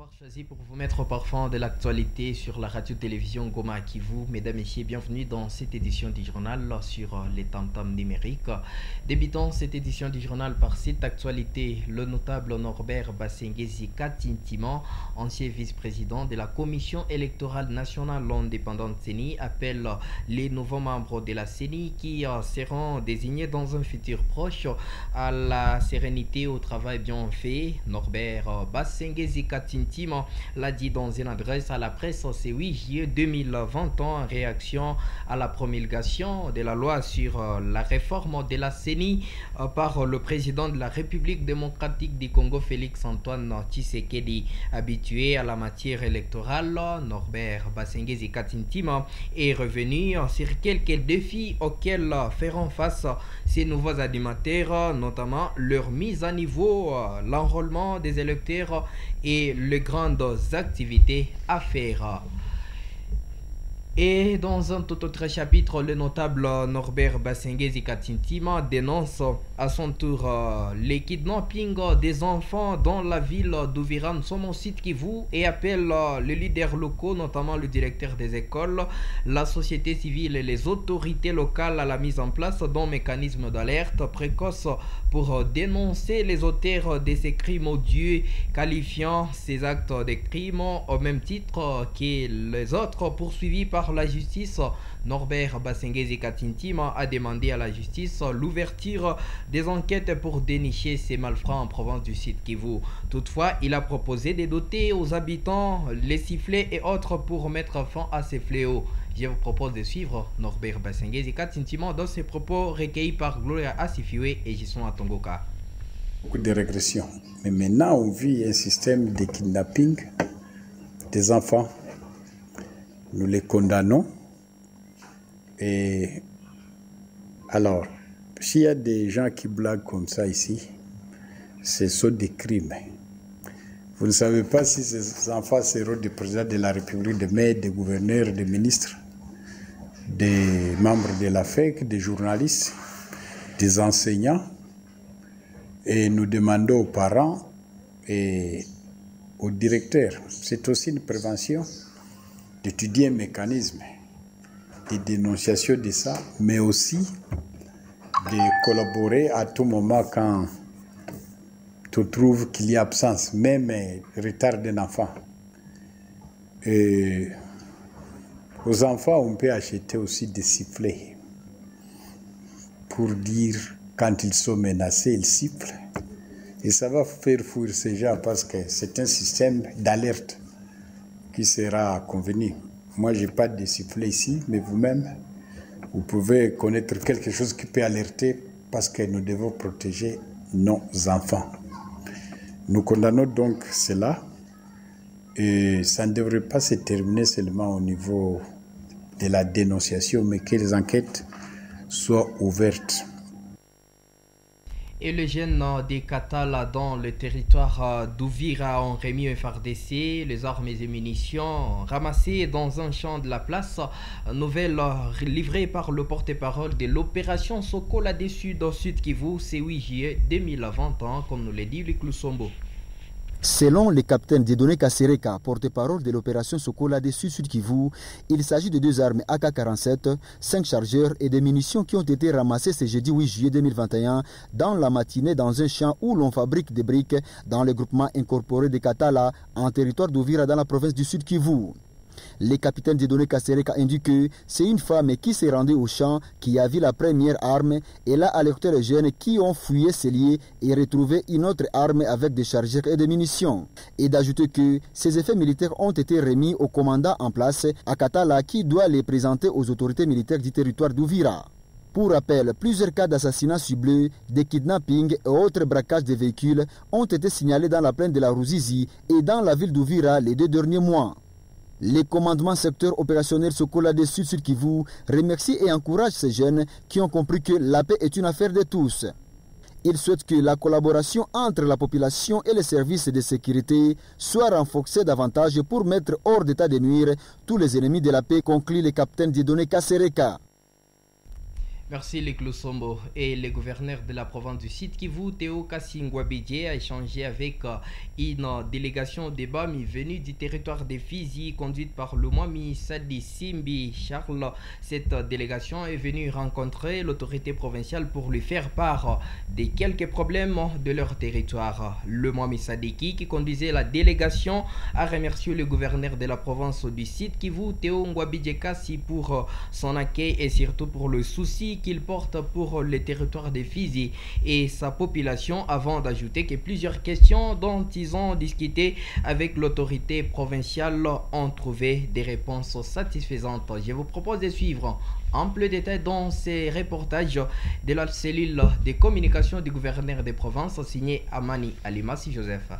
d'avoir choisi pour vous mettre au parfum de l'actualité sur la radio-télévision Goma Kivu. Mesdames, Messieurs, bienvenue dans cette édition du journal sur les tam-tams numériques. Débutons cette édition du journal par cette actualité. Le notable Norbert Basengezi Katintima, ancien vice-président de la Commission électorale nationale indépendante CENI, appelle les nouveaux membres de la CENI qui seront désignés dans un futur proche à la sérénité au travail bien fait. Norbert Basengezi Katintima l'a dit dans une adresse à la presse ce 8 juillet 2020 en réaction à la promulgation de la loi sur la réforme de la CENI par le président de la République démocratique du Congo, Félix Antoine Tshisekedi. Habitué à la matière électorale, Norbert Basengezi Katintima est revenu sur quelques défis auxquels feront face ces nouveaux animateurs, notamment leur mise à niveau, l'enrôlement des électeurs et les grandes activités à faire. Et dans un tout autre chapitre, le notable Norbert Basengezi Katintima dénonce à son tour les kidnappings des enfants dans la ville d'Uvira, son site Kivu, et appelle les leaders locaux, notamment le directeur des écoles, la société civile et les autorités locales à la mise en place d'un mécanisme d'alerte précoce pour dénoncer les auteurs de ces crimes odieux, qualifiant ces actes de crimes au même titre que les autres poursuivis par la justice. Norbert Basengezi Katintima a demandé à la justice l'ouverture des enquêtes pour dénicher ces malfrats en province du Sud Kivu. Toutefois, il a proposé de doter aux habitants les sifflets et autres pour mettre fin à ces fléaux. Je vous propose de suivre Norbert Basengezi Katintima dans ses propos recueillis par Gloria Asifiwe et Gisson Atongoka. Beaucoup de régression. Mais maintenant, on vit un système de kidnapping des enfants. Nous les condamnons. Et alors, s'il y a des gens qui blaguent comme ça ici, ce sont des crimes. Vous ne savez pas si ces enfants seront des présidents de la République, des maires, des gouverneurs, des ministres, des membres de la FEC, des journalistes, des enseignants. Et nous demandons aux parents et aux directeurs, c'est aussi une prévention, d'étudier un mécanisme de dénonciation de ça, mais aussi de collaborer à tout moment quand tu trouves qu'il y a absence, même retard d'un enfant. Et aux enfants, on peut acheter aussi des sifflets pour dire quand ils sont menacés, ils sifflent. Et ça va faire fuir ces gens parce que c'est un système d'alerte qui sera convenu. Moi, je n'ai pas de sifflet ici, mais vous-même, vous pouvez connaître quelque chose qui peut alerter parce que nous devons protéger nos enfants. Nous condamnons donc cela et ça ne devrait pas se terminer seulement au niveau de la dénonciation, mais que les enquêtes soient ouvertes. Et les jeunes des Katala dans le territoire d'Uvira ont remis au FARDC les armes et munitions ramassées dans un champ de la place. Nouvelle livrée par le porte-parole de l'opération Sokola du Sud au Sud Kivu, c'est 8 juillet 2020, comme nous l'a dit Luc Lusombo. Selon le capitaine Dieudonné Kasereka, porte-parole de l'opération Sokola du Sud Kivu, il s'agit de 2 armes AK-47, 5 chargeurs et des munitions qui ont été ramassées ce jeudi 8 juillet 2021 dans la matinée dans un champ où l'on fabrique des briques dans le groupement incorporé de Katala en territoire d'Uvira dans la province du Sud Kivu. Le capitaine Dieudonné Kasereka indique que c'est une femme qui s'est rendue au champ qui a vu la première arme et l'a alerté les jeunes qui ont fouillé ses lieux et retrouvé une autre arme avec des chargeurs et des munitions. Et d'ajouter que ces effets militaires ont été remis au commandant en place à Katala qui doit les présenter aux autorités militaires du territoire d'Uvira. Pour rappel, plusieurs cas d'assassinats ciblés, de kidnappings et autres braquages de véhicules ont été signalés dans la plaine de la Ruzizi et dans la ville d'Uvira les 2 derniers mois. Les commandements secteur opérationnel Sokola du Sud Kivu remercient et encouragent ces jeunes qui ont compris que la paix est une affaire de tous. Ils souhaitent que la collaboration entre la population et les services de sécurité soit renforcée davantage pour mettre hors d'état de nuire tous les ennemis de la paix, conclut le capitaine Dieudonné Kasereka. Merci Leclos Sombo. Et le gouverneur de la province du Sud Kivu, Théo Kassi-Ngouabidje, a échangé avec une délégation des BAMI venue du territoire des Fizi, conduite par le Mwami Sadi Simbi Charles. Cette délégation est venue rencontrer l'autorité provinciale pour lui faire part des quelques problèmes de leur territoire. Le Mwami Sadiki, qui conduisait la délégation, a remercié le gouverneur de la province du Sud Kivu, Théo Ngouabidje Kassi, pour son accueil et surtout pour le souci qu'il porte pour le territoire des Fizi et sa population, avant d'ajouter que plusieurs questions dont ils ont discuté avec l'autorité provinciale ont trouvé des réponses satisfaisantes. Je vous propose de suivre en plus détail dans ces reportages de la cellule de communication du gouverneur des provinces signé Amani Alimasi Joseph.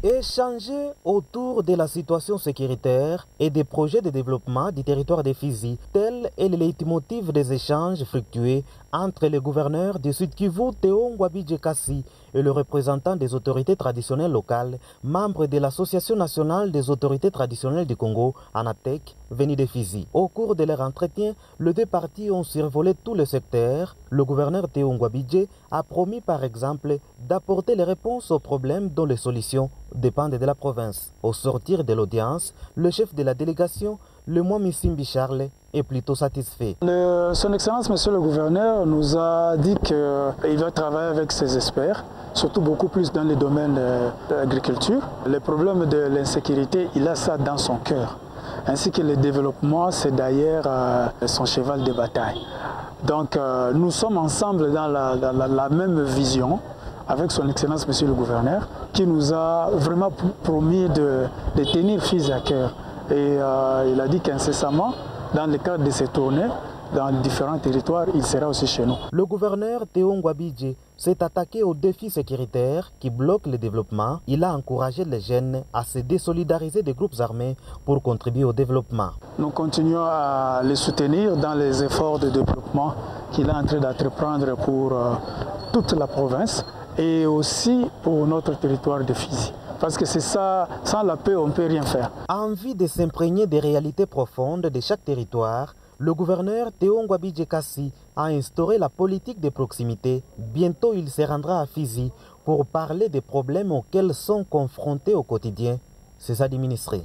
Échanger autour de la situation sécuritaire et des projets de développement du territoire des Fizi, tel est le leitmotiv des échanges fructueux entre le gouverneur du Sud Kivu, Théo Ngouabidje Kassi, et le représentant des autorités traditionnelles locales, membre de l'Association nationale des autorités traditionnelles du Congo, ANATEC, venu des Fizi. Au cours de leur entretien, les deux parties ont survolé tout le secteur. Le gouverneur Théo Ngouabidje a promis par exemple d'apporter les réponses aux problèmes dont les solutions dépendent de la province. Au sortir de l'audience, le chef de la délégation, le Mwami Simbi Charles, est plutôt satisfait. Son Excellence, Monsieur le Gouverneur, nous a dit qu'il va travailler avec ses experts, surtout beaucoup plus dans les domaines de l'agriculture. Les problèmes de l'insécurité, il a ça dans son cœur. Ainsi que le développement, c'est d'ailleurs son cheval de bataille. Donc nous sommes ensemble dans la même vision avec son Excellence Monsieur le Gouverneur, qui nous a vraiment promis de tenir Fizi à cœur. Et il a dit qu'incessamment, dans le cadre de ces tournées, dans différents territoires, il sera aussi chez nous. Le gouverneur Théo Ngouabidje s'est attaqué aux défis sécuritaires qui bloquent le développement. Il a encouragé les jeunes à se désolidariser des groupes armés pour contribuer au développement. Nous continuons à les soutenir dans les efforts de développement qu'il est en train d'entreprendre pour toute la province et aussi pour notre territoire de Fizi. Parce que c'est ça, sans la paix, on ne peut rien faire. Envie de s'imprégner des réalités profondes de chaque territoire, le gouverneur Théo Ngouabidje Kassi a instauré la politique de proximité. Bientôt, il se rendra à Fizi pour parler des problèmes auxquels sont confrontés au quotidien ses administrés.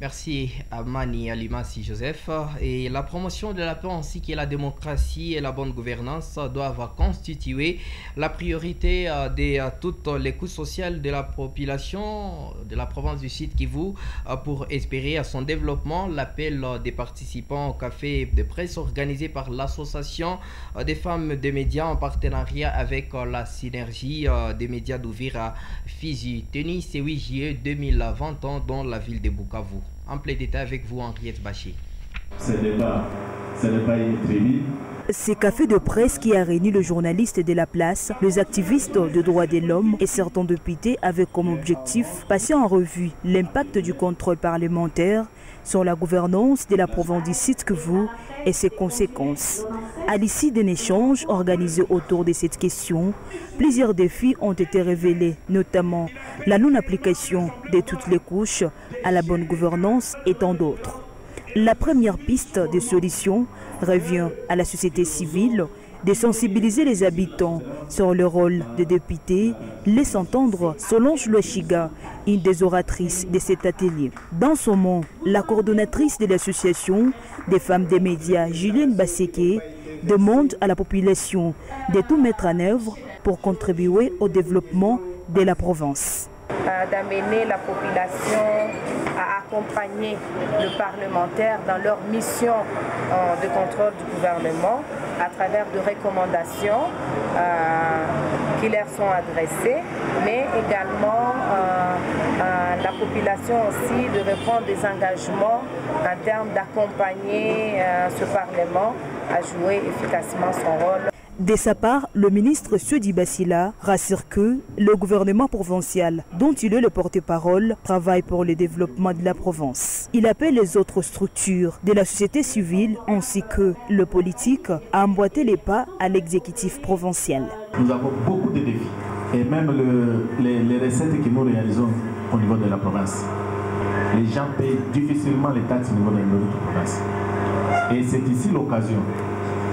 Merci à Mani Alimasi Joseph. Et la promotion de la paix ainsi que la démocratie et la bonne gouvernance doivent constituer la priorité de toutes les couches sociales de la population de la province du Sud Kivu pour espérer à son développement. L'appel des participants au café de presse organisé par l'association des femmes des médias en partenariat avec la synergie des médias d'Ouvira Fizi, tenu ce 8 juillet 2020 dans la ville de Bukavu. En plein détail avec vous, Henriette Bachir. Ce n'est pas une tribu. Ce café de presse qui a réuni le journaliste de la place, les activistes de droits de l'homme et certains députés avec comme objectif passer en revue l'impact du contrôle parlementaire sur la gouvernance de la province du Sud Kivu et ses conséquences. À l'issue d'un échange organisé autour de cette question, plusieurs défis ont été révélés, notamment la non-application de toutes les couches à la bonne gouvernance et tant d'autres. La première piste de solution revient à la société civile de sensibiliser les habitants sur le rôle des députés, laisse entendre Solange Louechiga, une des oratrices de cet atelier. Dans son mot, la coordonnatrice de l'association des femmes des médias, Julienne Basseke, demande à la population de tout mettre en œuvre pour contribuer au développement de la province. D'amener la population à accompagner le parlementaire dans leur mission de contrôle du gouvernement à travers de recommandations qui leur sont adressées, mais également la population aussi de reprendre des engagements en termes d'accompagner ce Parlement à jouer efficacement son rôle. De sa part, le ministre Sudi Basila rassure que le gouvernement provincial, dont il est le porte-parole, travaille pour le développement de la province. Il appelle les autres structures de la société civile ainsi que le politique à emboîter les pas à l'exécutif provincial. Nous avons beaucoup de défis et même les recettes que nous réalisons au niveau de la province. Les gens payent difficilement les taxes au niveau de notre province. Et c'est ici l'occasion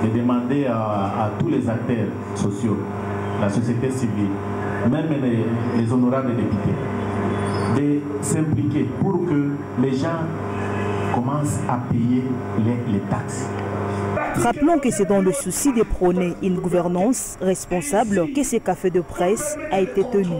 de demander à tous les acteurs sociaux, la société civile, même les honorables députés, de s'impliquer pour que les gens commencent à payer les taxes. Rappelons que c'est dans le souci de prôner une gouvernance responsable que ce café de presse a été tenu.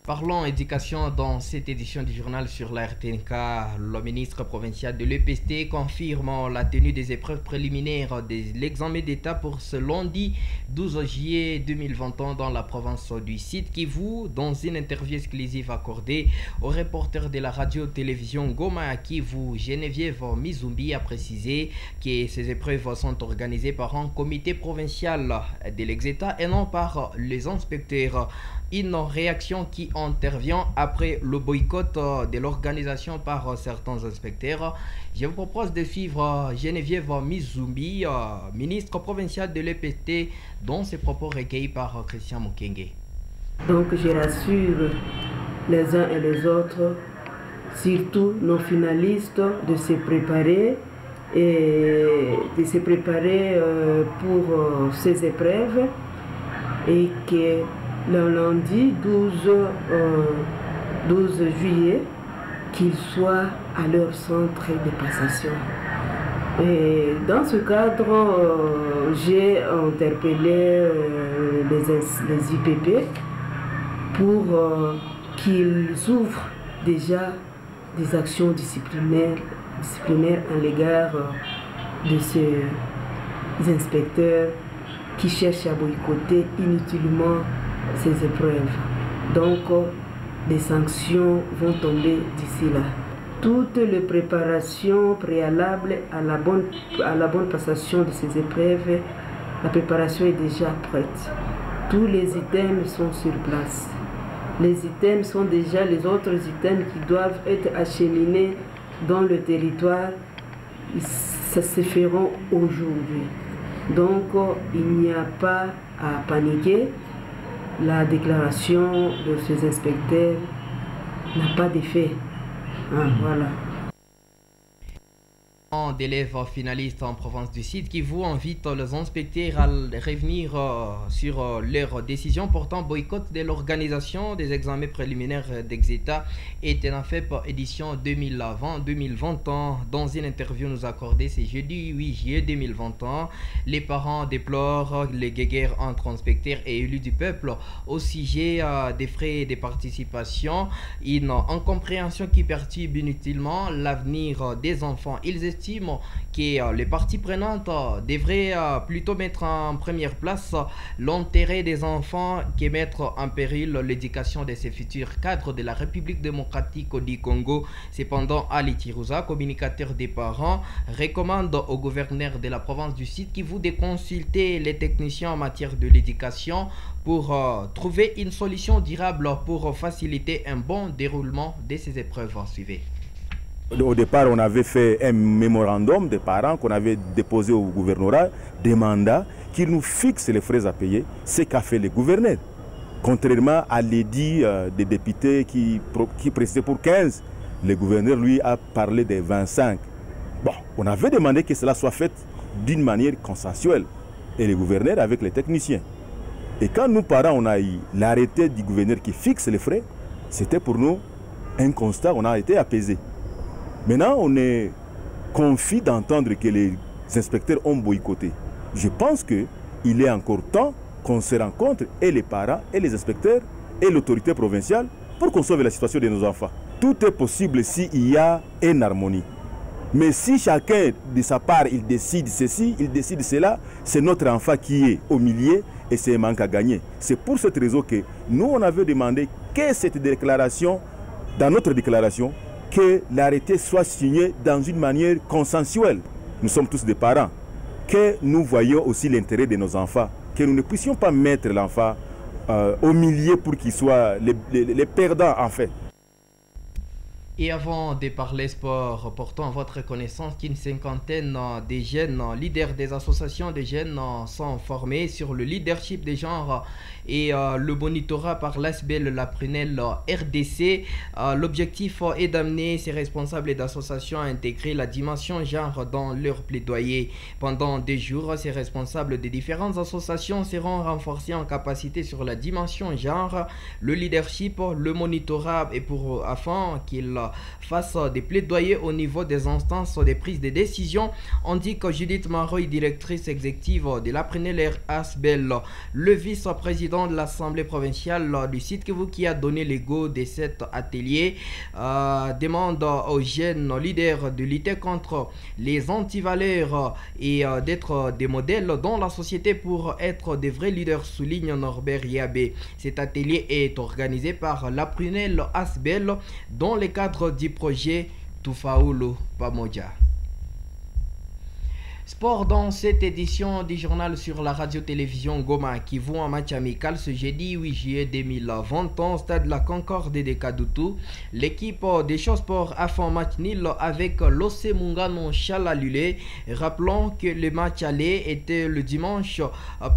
Parlons éducation dans cette édition du journal sur la RTNK. Le ministre provincial de l'EPST confirme la tenue des épreuves préliminaires de l'examen d'État pour ce lundi 12 juillet 2021 dans la province du Sud Kivu. Dans une interview exclusive accordée au reporter de la radio-télévision Goma Kivu, Geneviève Mizumbi a précisé que ces épreuves sont organisées par un comité provincial de l'État et non par les inspecteurs. Une réaction qui intervient après le boycott de l'organisation par certains inspecteurs. Je vous propose de suivre Geneviève Mizumbi, ministre provincial de l'EPST, dont ces propos recueillis par Christian Mukenge. Donc je rassure les uns et les autres, surtout nos finalistes, de se préparer pour ces épreuves et que le lundi 12 juillet, qu'ils soient à leur centre de passation. Et dans ce cadre, j'ai interpellé les IPP pour qu'ils ouvrent déjà des actions disciplinaires à l'égard de ces inspecteurs qui cherchent à boycotter inutilement ces épreuves. Donc, des sanctions vont tomber d'ici là. Toutes les préparations préalables à la bonne passation de ces épreuves, la préparation est déjà prête. Tous les items sont sur place. Les items sont déjà les autres items qui doivent être acheminés dans le territoire. Ça se feront aujourd'hui. Donc, il n'y a pas à paniquer. La déclaration de ces inspecteurs n'a pas d'effet. Voilà. D'élèves finalistes en province du Sud qui vous invitent les inspecteurs à revenir sur leur décision portant boycott de l'organisation des examens préliminaires d'Exeta et TENAFEP édition 2020-2021. Dans une interview nous accordée ce jeudi 8 juillet 2021, les parents déplorent les guéguerres entre inspecteurs et élus du peuple au sujet des frais de participation, une incompréhension qui perturbe inutilement l'avenir des enfants. Ils estiment que les parties prenantes devraient plutôt mettre en première place l'intérêt des enfants que mettre en péril l'éducation de ces futurs cadres de la République démocratique du Congo. Cependant, Ali Tirouza, communicateur des parents, recommande au gouverneur de la province du Sud Kivu de consulter les techniciens en matière de l'éducation pour trouver une solution durable pour faciliter un bon déroulement de ces épreuves. Suivez. Au départ, on avait fait un mémorandum des parents qu'on avait déposé au gouvernorat, demandant qu'il nous fixe les frais à payer, ce qu'a fait le gouverneur. Contrairement à l'édit des députés qui précisait pour 15, le gouverneur, lui, a parlé des 25. Bon, on avait demandé que cela soit fait d'une manière consensuelle, et le gouverneur avec les techniciens. Et quand nous, parents, on a eu l'arrêté du gouverneur qui fixe les frais, c'était pour nous un constat, on a été apaisé. Maintenant, on est confus d'entendre que les inspecteurs ont boycotté. Je pense qu'il est encore temps qu'on se rencontre, et les parents, et les inspecteurs, et l'autorité provinciale, pour qu'on sauve la situation de nos enfants. Tout est possible s'il y a une harmonie. Mais si chacun de sa part, il décide ceci, il décide cela, c'est notre enfant qui est au milieu et c'est un manque à gagner. C'est pour cette raison que nous, on avait demandé que cette déclaration, dans notre déclaration, que l'arrêté soit signé dans une manière consensuelle. Nous sommes tous des parents. Que nous voyons aussi l'intérêt de nos enfants. Que nous ne puissions pas mettre l'enfant au milieu pour qu'il soit les perdants en fait. Et avant de parler sport, portons à votre connaissance qu'une cinquantaine de jeunes leaders des associations de jeunes sont formés sur le leadership des genres et le monitorat par l'ASBEL, la Prunelle RDC. L'objectif est d'amener ces responsables d'associations à intégrer la dimension genre dans leur plaidoyer. Pendant 2 jours, ces responsables des différentes associations seront renforcés en capacité sur la dimension genre, le leadership, le monitorat et afin qu'ils fassent des plaidoyers au niveau des instances de prise de décision, indique Judith Maroy, directrice exécutive de la Prunelle ASBEL. Le vice-président de l'Assemblée provinciale du Sud Kivu qui a donné le go de cet atelier demande aux jeunes leaders de lutter contre les antivaleurs et d'être des modèles dans la société pour être des vrais leaders, souligne Norbert Yabé. Cet atelier est organisé par la Prunelle ASBEL dans le cadre du projet Tufaulu Pamoja. Sport dans cette édition du journal sur la radio-télévision Goma qui voit un match amical ce jeudi 8 juillet 2020 au stade de la Concorde de Kadutu. L'équipe des Sport a fait un match nul avec l'OC Mungano Chalalule. Rappelons que le match aller était le dimanche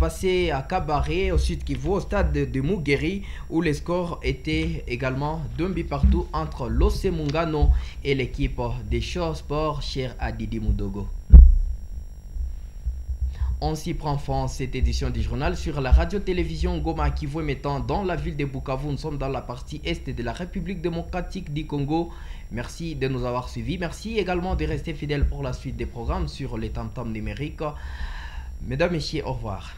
passé à Kabaré au Sud Kivu au stade de Mugeri où les scores étaient également 2 buts partout entre l'OC Mungano et l'équipe des Sport cher à Didi Mudogo. On s'y prend fin cette édition du journal sur la radio-télévision Goma Kivu émettant dans la ville de Bukavu. Nous sommes dans la partie est de la République démocratique du Congo. Merci de nous avoir suivis. Merci également de rester fidèles pour la suite des programmes sur les tam-tams numériques. Mesdames, Messieurs, au revoir.